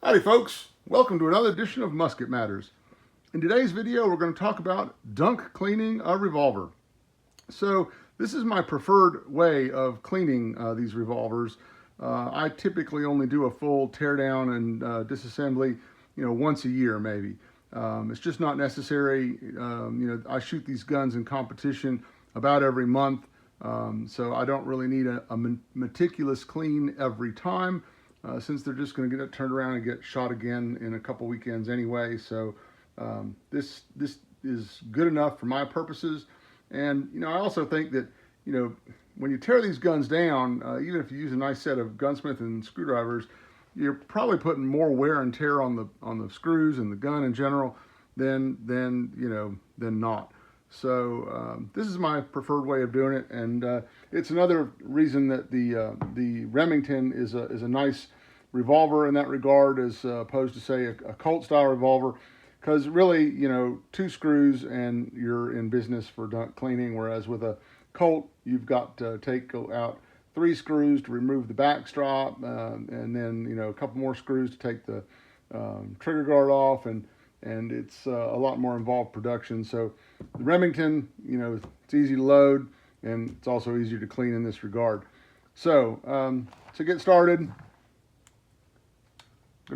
Howdy folks, welcome to another edition of Musket Matters. In today's video we're going to talk about dunk cleaning a revolver. So this is my preferred way of cleaning these revolvers. I typically only do a full teardown and disassembly once a year maybe. It's just not necessary. I shoot these guns in competition about every month, so I don't really need a meticulous clean every time. Since they're just going to get turned around and get shot again in a couple weekends anyway. So this is good enough for my purposes. And I also think that when you tear these guns down, even if you use a nice set of gunsmith and screwdrivers, you're probably putting more wear and tear on the screws and the gun in general than not. So this is my preferred way of doing it, and it's another reason that the Remington is a nice revolver in that regard, as opposed to say a Colt style revolver, because really two screws and you're in business for dunk cleaning, whereas with a Colt you've got to take out 3 screws to remove the backstrap, and then a couple more screws to take the trigger guard off, and it's a lot more involved production. So the Remington, it's easy to load, and it's also easier to clean in this regard. So to get started, I'm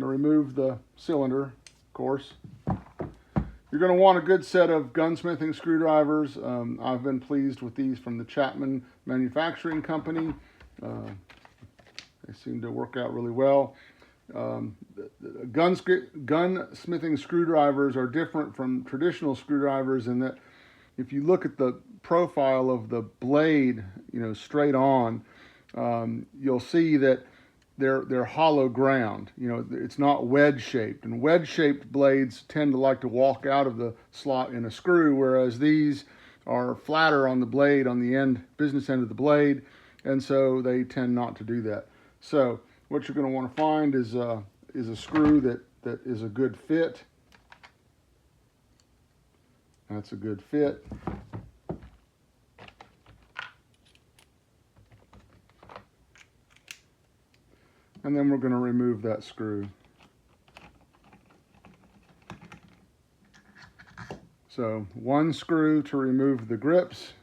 going to remove the cylinder, of course. You're going to want a good set of gunsmithing screwdrivers. I've been pleased with these from the Chapman Manufacturing Company. They seem to work out really well. Gunsmithing screwdrivers are different from traditional screwdrivers in that if you look at the profile of the blade, straight on, you'll see that they're hollow ground. It's not wedge shaped, and wedge shaped blades tend to like to walk out of the slot in a screw, whereas these are flatter on the blade, on the business end of the blade, and so they tend not to do that. So what you're going to want to find is a screw that is a good fit. That's a good fit. And then we're going to remove that screw. So one screw to remove the grips.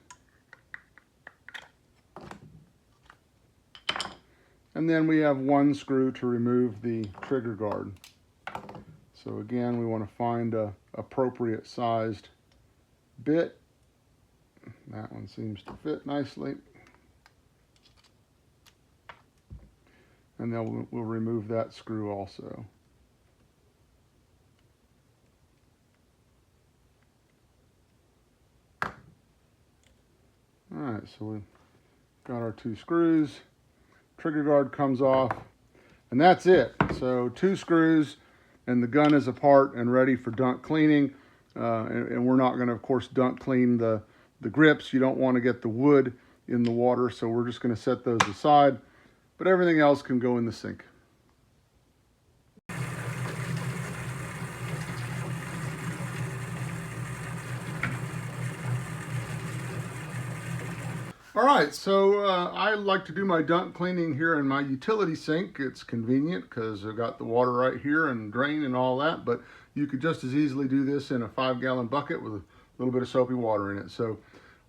And then we have one screw to remove the trigger guard. So again, we want to find a appropriate sized bit. That one seems to fit nicely. And then we'll remove that screw also. All right, so we've got our 2 screws. Trigger guard comes off, and that's it. So 2 screws, and the gun is apart and ready for dunk cleaning. And we're not going to, of course, dunk clean the grips. You don't want to get the wood in the water, so we're just going to set those aside. But everything else can go in the sink. All right, so I like to do my dunk cleaning here in my utility sink. It's convenient because I've got the water right here and drain and all that, but you could just as easily do this in a 5-gallon bucket with a little bit of soapy water in it. So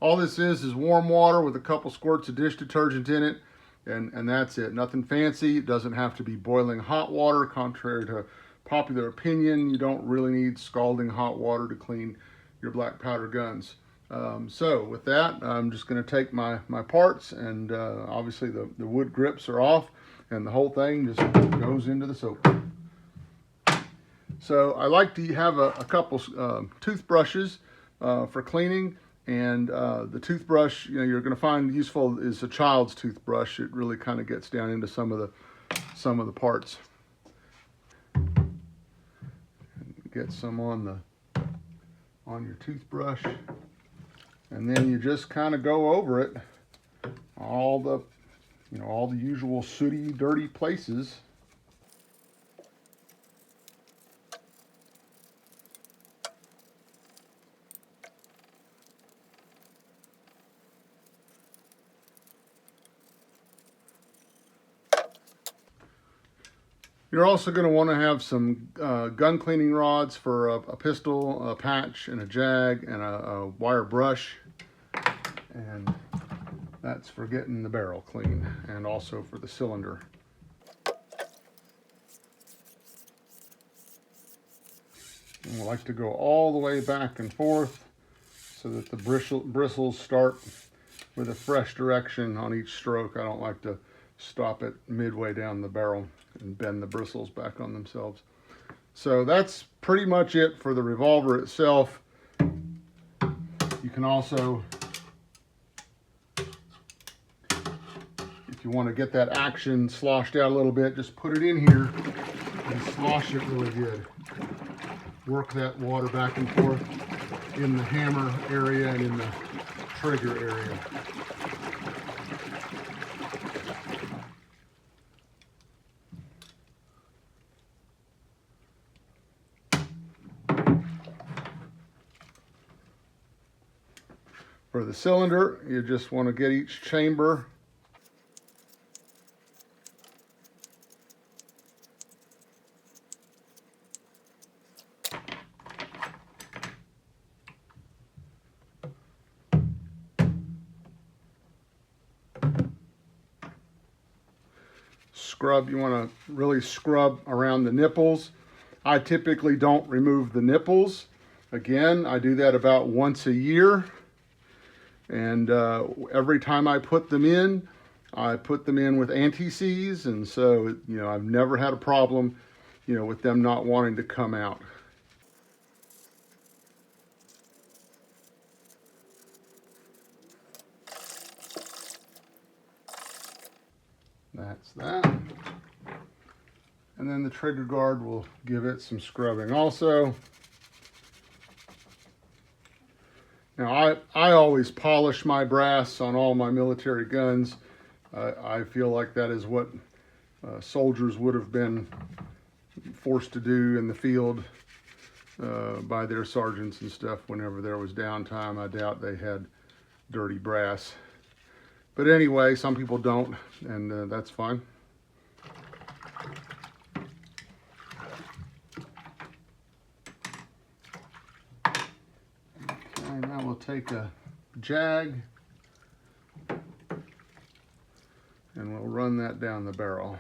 all this is warm water with a couple squirts of dish detergent in it, and that's it. Nothing fancy. It doesn't have to be boiling hot water. Contrary to popular opinion, you don't really need scalding hot water to clean your black powder guns. So with that, I'm just going to take my parts, and obviously the wood grips are off, and the whole thing just goes into the soap. So I like to have a couple toothbrushes for cleaning, and the toothbrush you're going to find useful is a child's toothbrush. It really kind of gets down into some of the parts. Get some on your toothbrush. And then you just kind of go over it, all the usual sooty, dirty places. You're also going to want to have some gun cleaning rods for a pistol, a patch, and a jag, and a wire brush. And that's for getting the barrel clean, and also for the cylinder. And we like to go all the way back and forth so that the bristles start with a fresh direction on each stroke. I don't like to stop it midway down the barrel and bend the bristles back on themselves. So that's pretty much it for the revolver itself. You can also, if you want to get that action sloshed out a little bit, just put it in here and slosh it really good. Work that water back and forth in the hammer area and in the trigger area. For the cylinder, you just want to get each chamber scrub. You want to really scrub around the nipples. I typically don't remove the nipples. Again, I do that about once a year. And every time I put them in, I put them in with anti-seize. And so, you know, I've never had a problem, you know, with them not wanting to come out. That's that. And then the trigger guard will give it some scrubbing also. Now I always polish my brass on all my military guns. I feel like that is what soldiers would have been forced to do in the field by their sergeants and stuff whenever there was downtime. I doubt they had dirty brass. But anyway, some people don't, and that's fine. Okay, now we'll take a jag and we'll run that down the barrel.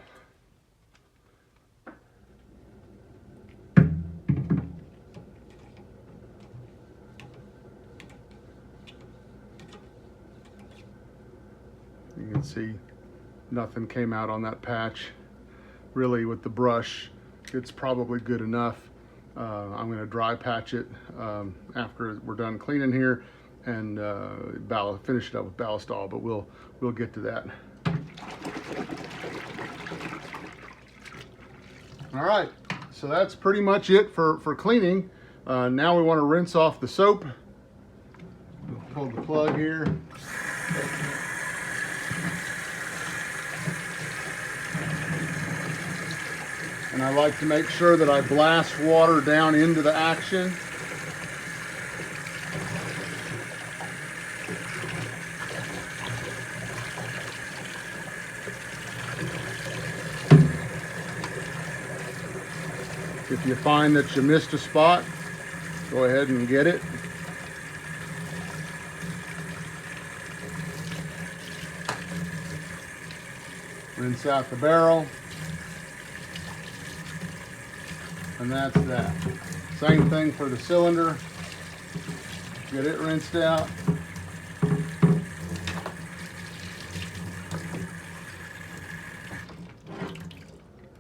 You can see nothing came out on that patch. Really, with the brush, it's probably good enough. I'm going to dry patch it after we're done cleaning here, and finish it up with ballistol, but we'll get to that. All right, so that's pretty much it for cleaning. Now we want to rinse off the soap. We'll pull the plug here. And I like to make sure that I blast water down into the action. If you find that you missed a spot, go ahead and get it. Rinse out the barrel. And that's that. Same thing for the cylinder. Get it rinsed out.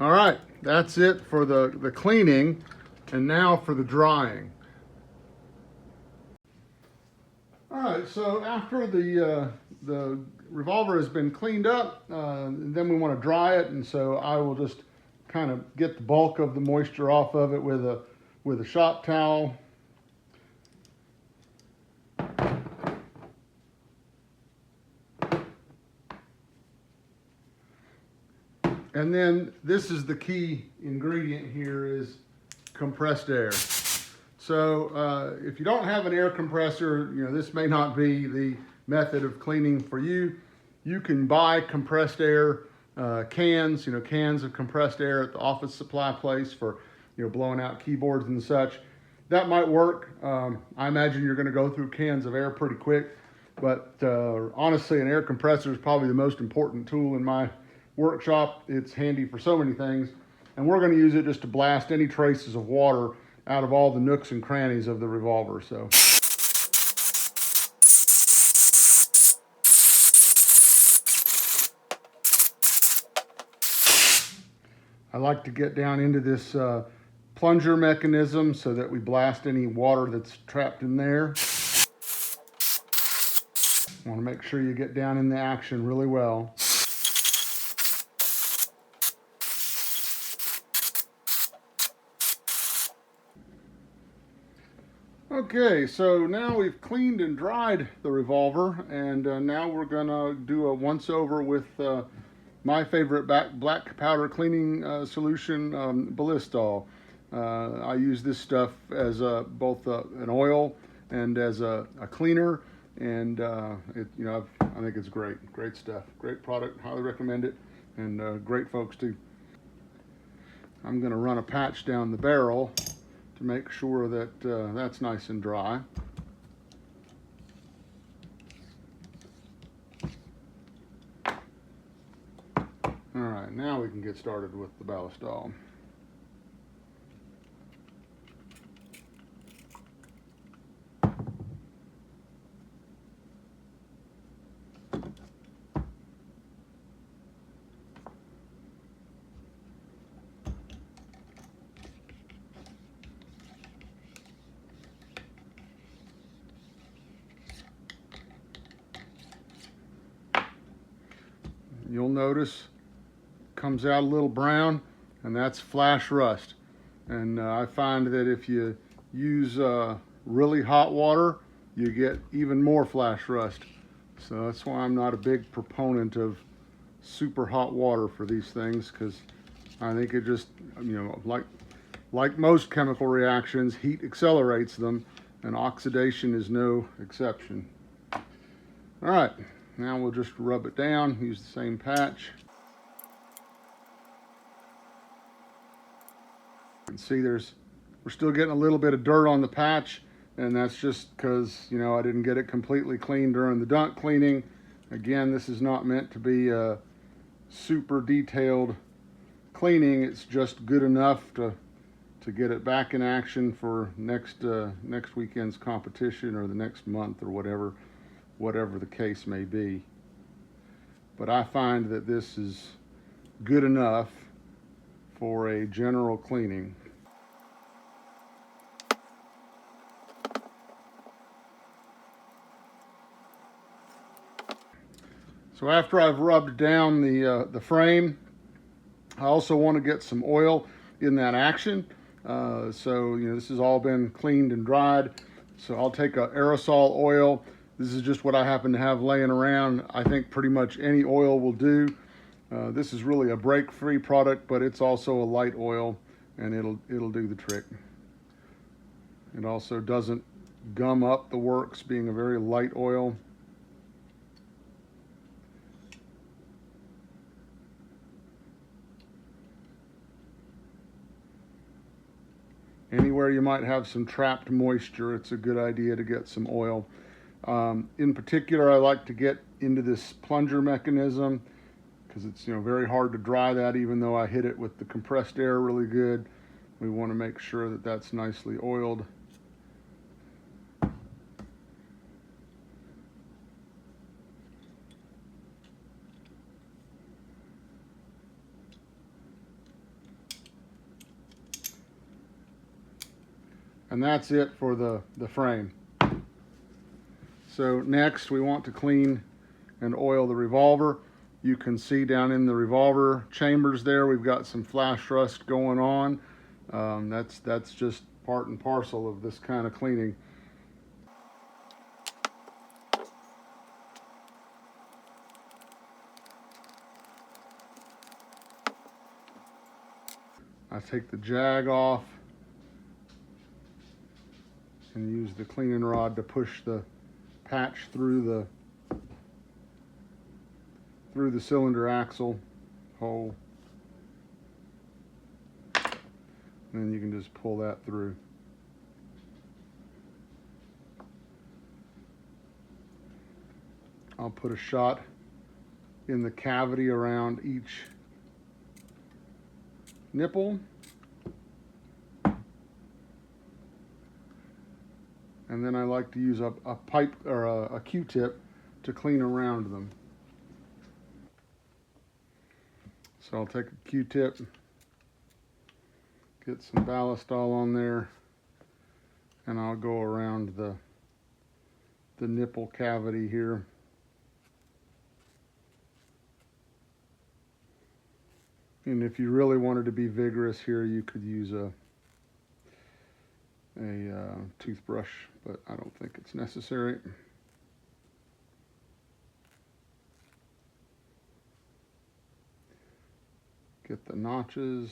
All right, that's it for the cleaning, and now for the drying. All right, so after the revolver has been cleaned up, then we want to dry it, and so I will just kind of get the bulk of the moisture off of it with a shop towel. And then this is the key ingredient here, is compressed air. So if you don't have an air compressor, you know, this may not be the method of cleaning for you. You can buy compressed air cans, cans of compressed air at the office supply place for, blowing out keyboards and such. That might work. I imagine you're going to go through cans of air pretty quick, but honestly, an air compressor is probably the most important tool in my workshop. It's handy for so many things, and we're going to use it just to blast any traces of water out of all the nooks and crannies of the revolver. So. I like to get down into this plunger mechanism so that we blast any water that's trapped in there. Want to make sure you get down in the action really well. Okay, so now we've cleaned and dried the revolver, and now we're gonna do a once over with my favorite black powder cleaning solution, Ballistol. I use this stuff as both an oil and as a cleaner, and I think it's great stuff, great product, highly recommend it, and great folks too. I'm going to run a patch down the barrel to make sure that that's nice and dry. All right, now we can get started with the Ballistol. You'll notice comes out a little brown, and that's flash rust. And I find that if you use really hot water, you get even more flash rust. So that's why I'm not a big proponent of super hot water for these things, because I think it just, like most chemical reactions, heat accelerates them, and oxidation is no exception. All right, now we'll just rub it down, use the same patch. You can see we're still getting a little bit of dirt on the patch, and that's just because, I didn't get it completely clean during the dunk cleaning. Again, this is not meant to be a super detailed cleaning. It's just good enough to get it back in action for next weekend's competition or the next month or whatever the case may be. But I find that this is good enough for a general cleaning. So after I've rubbed down the frame, I also want to get some oil in that action. So this has all been cleaned and dried. So I'll take a aerosol oil. This is just what I happen to have laying around. I think pretty much any oil will do. This is really a break-free product, but it's also a light oil, and it'll do the trick. It also doesn't gum up the works, being a very light oil. Anywhere you might have some trapped moisture, it's a good idea to get some oil. In particular, I like to get into this plunger mechanism because it's very hard to dry that, even though I hit it with the compressed air really good. We want to make sure that that's nicely oiled. And that's it for the frame. So next we want to clean and oil the revolver. You can see down in the revolver chambers there, we've got some flash rust going on. That's just part and parcel of this kind of cleaning. I take the jag off and use the cleaning rod to push the patch through the cylinder axle. hole. And then you can just pull that through. I'll put a shot in the cavity around each nipple. And then I like to use a pipe or a Q-tip to clean around them. So I'll take a Q-tip, get some ballistol on there, and I'll go around the nipple cavity here. And if you really wanted to be vigorous here, you could use a toothbrush, but I don't think it's necessary. Get the notches.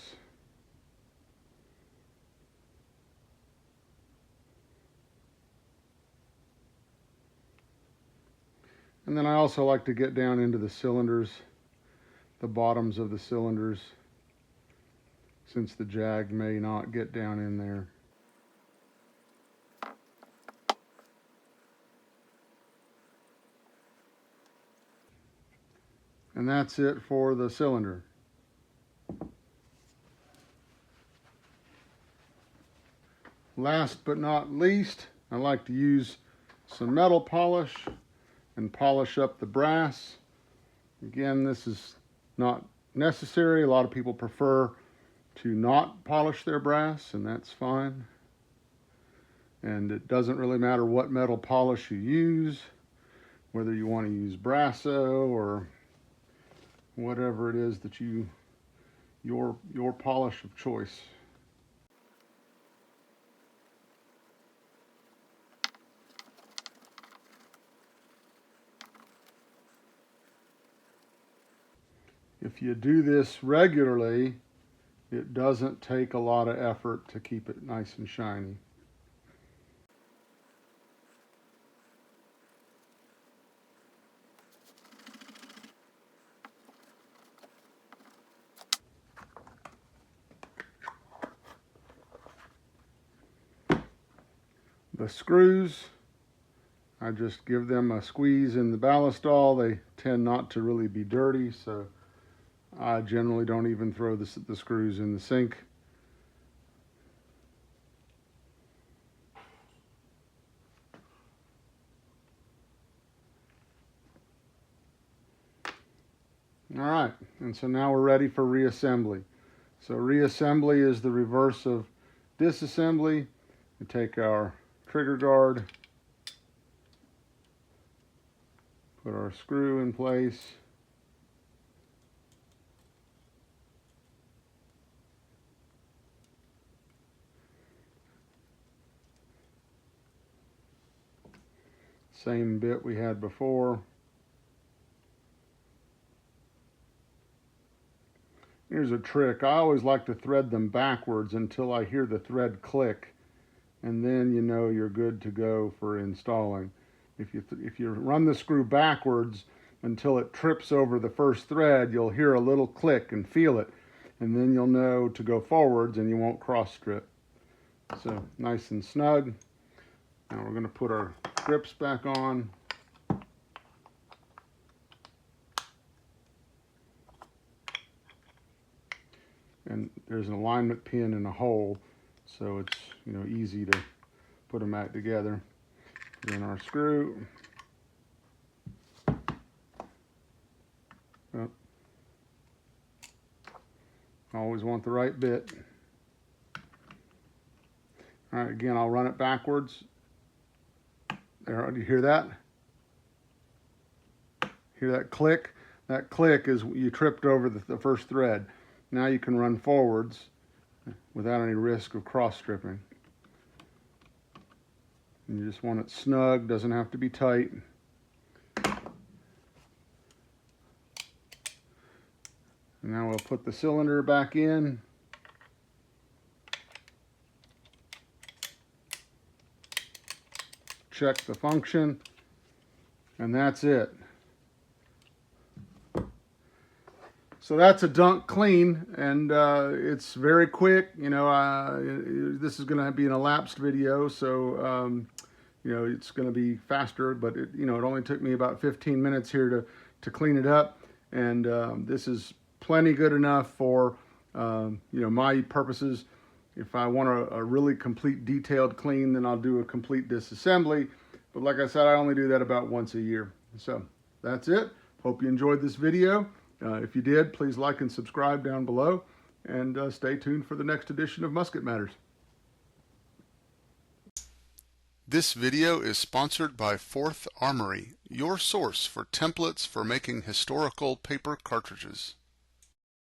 And then I also like to get down into the cylinders, the bottoms of the cylinders, since the jag may not get down in there. And that's it for the cylinder. Last but not least, I like to use some metal polish and polish up the brass. Again, this is not necessary. A lot of people prefer to not polish their brass, and that's fine. And it doesn't really matter what metal polish you use, whether you want to use Brasso or whatever it is that your polish of choice. If you do this regularly, it doesn't take a lot of effort to keep it nice and shiny. The screws, I just give them a squeeze in the ballistol. They tend not to really be dirty, so I generally don't even throw the screws in the sink. All right, and so now we're ready for reassembly. So reassembly is the reverse of disassembly. We take our trigger guard, put our screw in place, same bit we had before. Here's a trick. I always like to thread them backwards until I hear the thread click, and then you know you're good to go for installing. If you run the screw backwards until it trips over the first thread, you'll hear a little click and feel it, and then you'll know to go forwards and you won't cross strip. So nice and snug. Now we're going to put our grips back on. And there's an alignment pin and a hole, so it's easy to put them back together. Put in our screw. Oh. Always want the right bit. All right, again, I'll run it backwards. There, do you hear that? Hear that click? That click is you tripped over the first thread. Now you can run forwards without any risk of cross stripping. And you just want it snug, doesn't have to be tight. And now we'll put the cylinder back in. Check the function, and that's it. So that's a dunk clean, and it's very quick. This is going to be an elapsed video, so it's going to be faster. But it only took me about 15 minutes here to clean it up, and this is plenty good enough for my purposes. If I want a really complete detailed clean, then I'll do a complete disassembly. But like I said, I only do that about once a year. So that's it. Hope you enjoyed this video. If you did, please like and subscribe down below, and stay tuned for the next edition of Musket Matters. This video is sponsored by Fourth Armory, your source for templates for making historical paper cartridges.